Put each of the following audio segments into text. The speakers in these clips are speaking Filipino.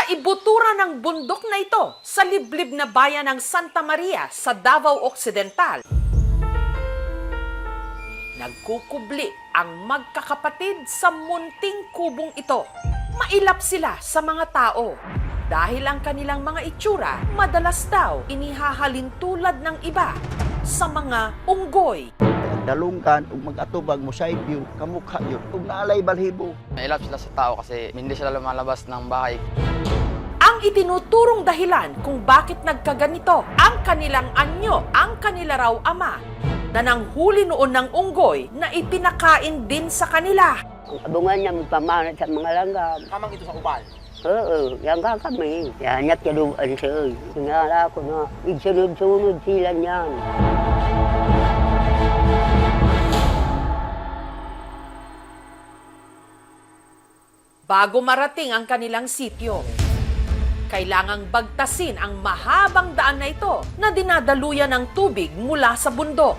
ibutura ng bundok na ito sa liblib na bayan ng Santa Maria sa Davao Occidental, nagkukubli ang magkakapatid sa munting kubong ito. Mailap sila sa mga tao dahil ang kanilang mga itsura madalas daw inihahalin tulad ng iba sa mga unggoy. Dalunggan ug mag-atubag mo side view kamukha yun ug naalay balhibo. Nailap sila sa tao kasi hindi sila lumalabas ng bahay. Ang itinuturong dahilan kung bakit nagkaganito ang kanilang anyo, ang kanila raw ama, na nanghuli noon ng unggoy na ipinakain din sa kanila. Abungan niya magpamanat sa mga langgam. Kamang ito sa ubal. Oo, yan ka kami. Yanap siya doon siya. Tingala ko na, igsunod-sunod sila niyan. Bago marating ang kanilang sityo, kailangang bagtasin ang mahabang daan na ito na dinadaluyan ng tubig mula sa bundok.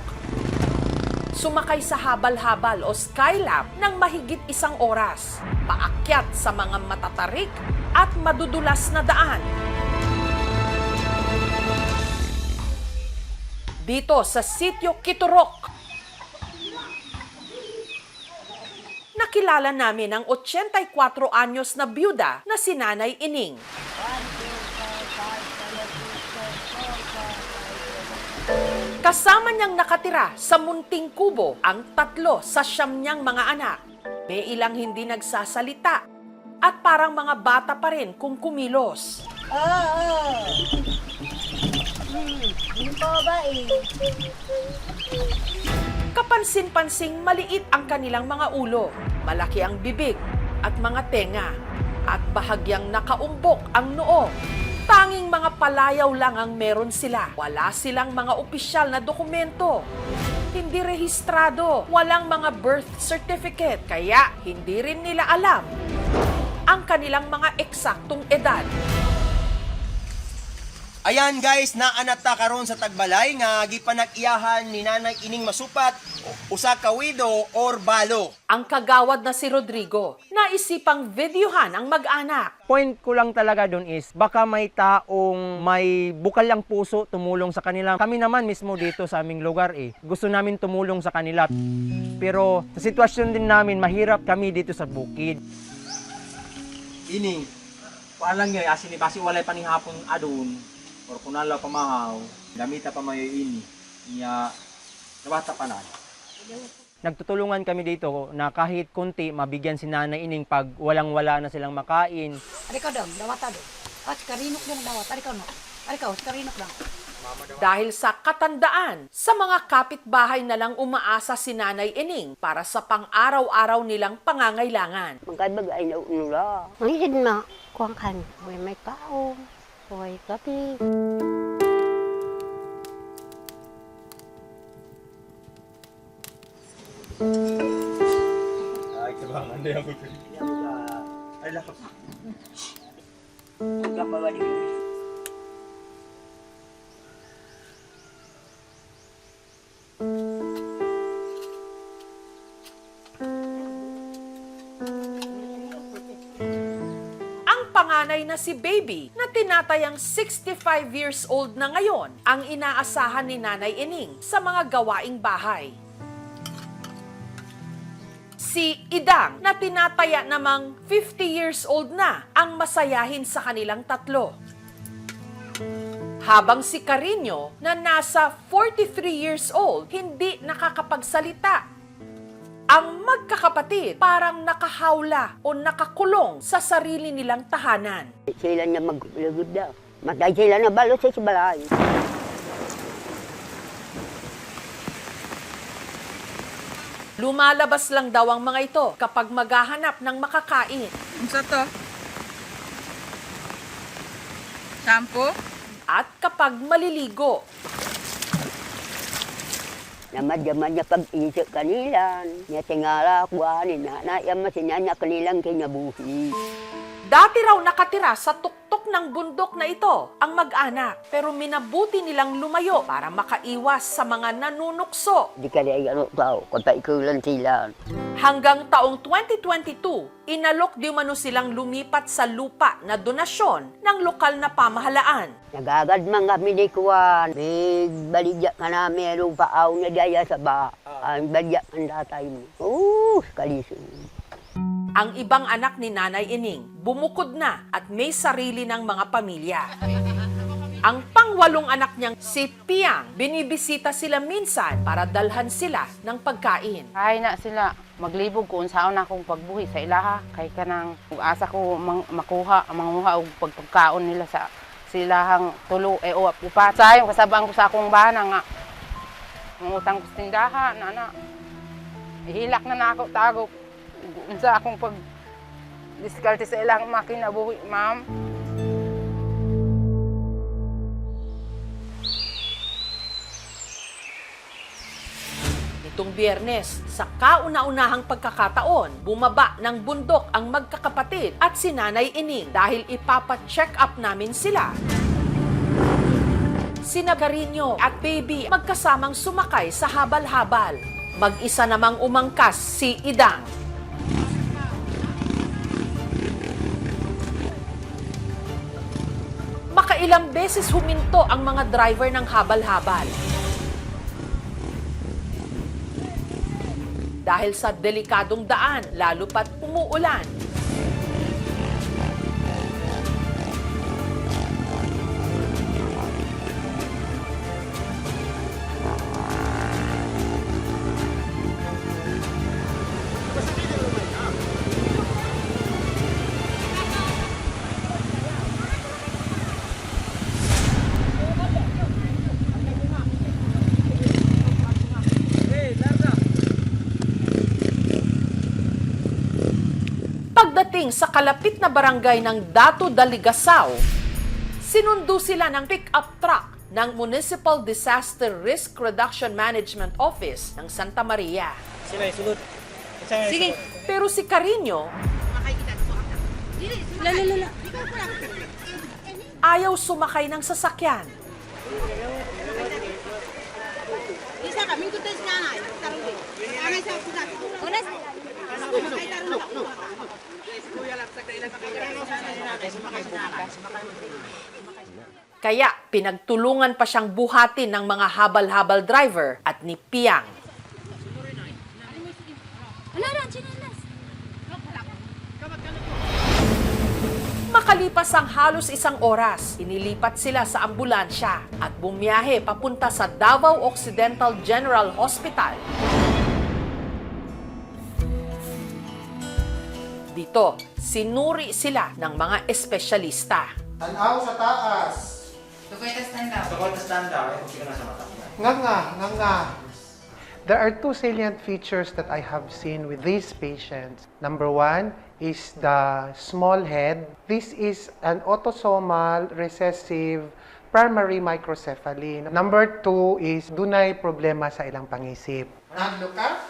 Sumakay sa habal-habal o skylap ng mahigit 1 oras, paakyat sa mga matatarik at madudulas na daan. Dito sa sitio Kiturok, nakilala namin ang 84 anyos na byuda na si Nanay Ining. Kasama niyang nakatira sa munting kubo ang 3 sa 9 niyang mga anak. May ilang hindi nagsasalita at parang mga bata pa rin kung kumilos. Kapansin-pansing maliit ang kanilang mga ulo, malaki ang bibig at mga tenga, at bahagyang nakaumbok ang noo. Tanging mga palayaw lang ang meron sila. Wala silang mga opisyal na dokumento. Hindi rehistrado. Walang mga birth certificate. Kaya hindi rin nila alam ang kanilang mga eksaktong edad. Ayan guys, naanat ta karon sa Tagbalay nga gipanag-iyahan ni Nanay Ining Masupat usa ka widow or balo. Ang kagawad na si Rodrigo, naisipang videohan ang mag-anak. Point ko lang talaga doon is, baka may taong may bukal ang puso tumulong sa kanila. Kami naman mismo dito sa aming lugar gusto namin tumulong sa kanila. Pero sa sitwasyon din namin, mahirap kami dito sa bukid. Ining, palang nga, asin ni basi walay panihapon adun, or kunala pamahaw, gamita pa mayo ini, niya, nabata pa na. Nagtutulungan kami dito na kahit kunti mabigyan si Nanay Ining pag walang-wala na silang makain. Ari ka dong, dawata do. At karinok dong dawat. Ari ka no. Ari ka, karinok lang. Dahil sa katandaan, sa mga kapitbahay na lang umaasa si Nanay Ining para sa pang-araw-araw nilang pangangailangan. Magkabagay na unula. Mangisid na, kuwang kan. Huwag may kaong. Huwag kapi. Ay, kabangan na yung ay, lakas. Panganay na si Baby na tinatayang 65 years old na ngayon ang inaasahan ni Nanay Ining sa mga gawaing bahay. Si Idang na tinataya namang 50 years old na ang masayahin sa kanilang 3. Habang si Carino na nasa 43 years old hindi nakakapagsalita. Ang magkakapatid parang nakahawla o nakakulong sa sarili nilang tahanan. Sila niya maglugod daw. Matay sila na balo sa balay. Lumalabas lang daw ang mga ito kapag maghahanap ng makakain. Unsa to? Shampoo? At kapag maliligo. Namadyaman niya pag-isip kanilan. Niya tingala kuhanin na. Naiyama siya niya kanilang kinabuhi. Dati raw nakatira sa tuktok Pinasok ng bundok na ito ang mag-anak pero minabuti nilang lumayo para makaiwas sa mga nanunukso. Di ka na tao, kapaikulan sila. Hanggang taong 2022, inalok di umano silang lumipat sa lupa na donasyon ng lokal na pamahalaan. Nagagad mga minikuan. May baligya ka na merong paaw na daya sa ba. Ang baligya ang datay mo. Kalisun. Ang ibang anak ni Nanay Ining bumukod na at may sarili ng mga pamilya. Ang pangwalong anak niyang si Piang, binibisita sila minsan para dalhan sila ng pagkain. Kaya na sila maglibog kung saan akong pagbuhi sa ilaha. Kaya ka nang asa ko manguha og pagpagkaon nila sa silahang tulo o upat. Sayang kasabang ko sa akong bana nga. Mangutang ko sa tindahan, nana. Ihilak na ako tagok. Sa akong pag-diskarte sa ilang makina buhi, ma'am. Nitong Biyernes, sa kauna-unahang pagkakataon, bumaba ng bundok ang magkakapatid at si Nanay Ining dahil ipapa-check up namin sila. Sina Carino at Baby magkasamang sumakay sa habal-habal. Mag-isa namang umangkas si Idang. Makailang beses huminto ang mga driver ng habal-habal. Dahil sa delikadong daan, lalo pat umuulan. Pagdating sa kalapit na barangay ng Dato Daligasao, sinundo sila ng pick-up truck ng Municipal Disaster Risk Reduction Management Office ng Santa Maria. Sige. Pero si Carino ayaw sumakay ng sasakyan. Isa kami ko tayo na. Tarong din. Anay sa pusat. Unas. Kaya pinagtulungan pa siyang buhatin ng mga habal-habal driver at ni Piang. Makalipas ang halos isang oras, inilipat sila sa ambulansya at bumiyahe papunta sa Davao Occidental General Hospital. Dito, sinuri sila ng mga espesyalista. Tanaw sa taas. Nga. There are two salient features that I have seen with these patients. Number one is the small head. This is an autosomal recessive primary microcephaly. Number two is dunay problema sa ilang pangisip. Nahadlo ka?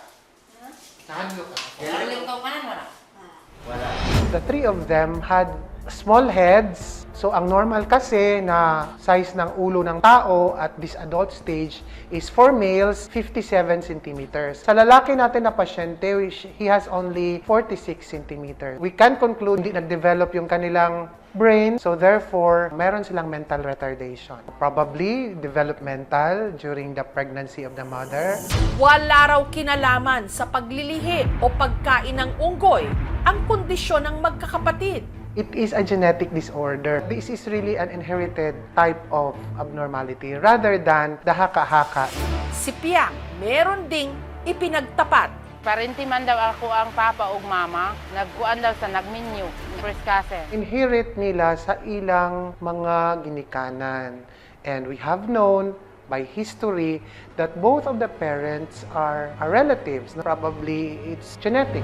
The three of them had small heads. So, ang normal kasi na size ng ulo ng tao at this adult stage is for males, 57 centimeters. Sa lalaki natin na pasyente, he has only 46 centimeters. We can conclude hindi nag-develop yung kanilang brain, so therefore, meron silang mental retardation. Probably developmental during the pregnancy of the mother. Wala raw kinalaman sa paglilihi o pagkain ng unggoy ang kondisyon ng magkakapatid. It is a genetic disorder. This is really an inherited type of abnormality rather than the haka-haka. Si Piang, meron ding ipinagtapat. Parenti man daw ako ang papa o mama, nagkuan daw sa nagminyo, first cousin. Inherit nila sa ilang mga ginikanan. And we have known by history that both of the parents are relatives. Probably it's genetic.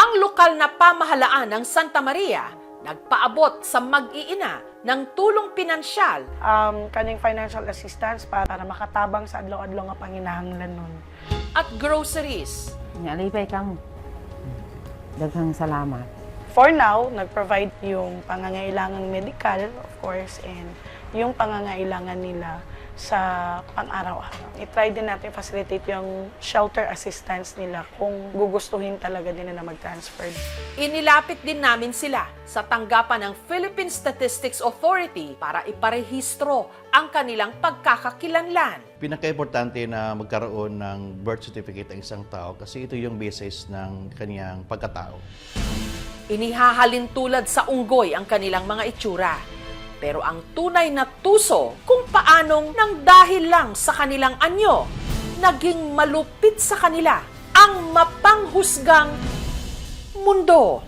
Ang lokal na pamahalaan ng Santa Maria nagpaabot sa mag-iina ng tulong pinansyal kaning financial assistance para makatabang sa adlaw-adlaw nga panginahanglan nun. At groceries. Nyalipay kang daghang salamat. For now, nag-provide yung pangangailangang medical, of course, and yung pangangailangan nila sa pang-araw-araw. I-try din natin facilitate yung shelter assistance nila kung gugustuhin talaga nila na mag-transfer. Inilapit din namin sila sa tanggapan ng Philippine Statistics Authority para iparehistro ang kanilang pagkakakilanlan. Pinaka-importante na magkaroon ng birth certificate ang isang tao kasi ito yung basis ng kanyang pagkatao. Inihahalin tulad sa unggoy ang kanilang mga itsura. Pero ang tunay na tuso kung paanong nang dahil lang sa kanilang anyo, naging malupit sa kanila ang mapanghusgang mundo.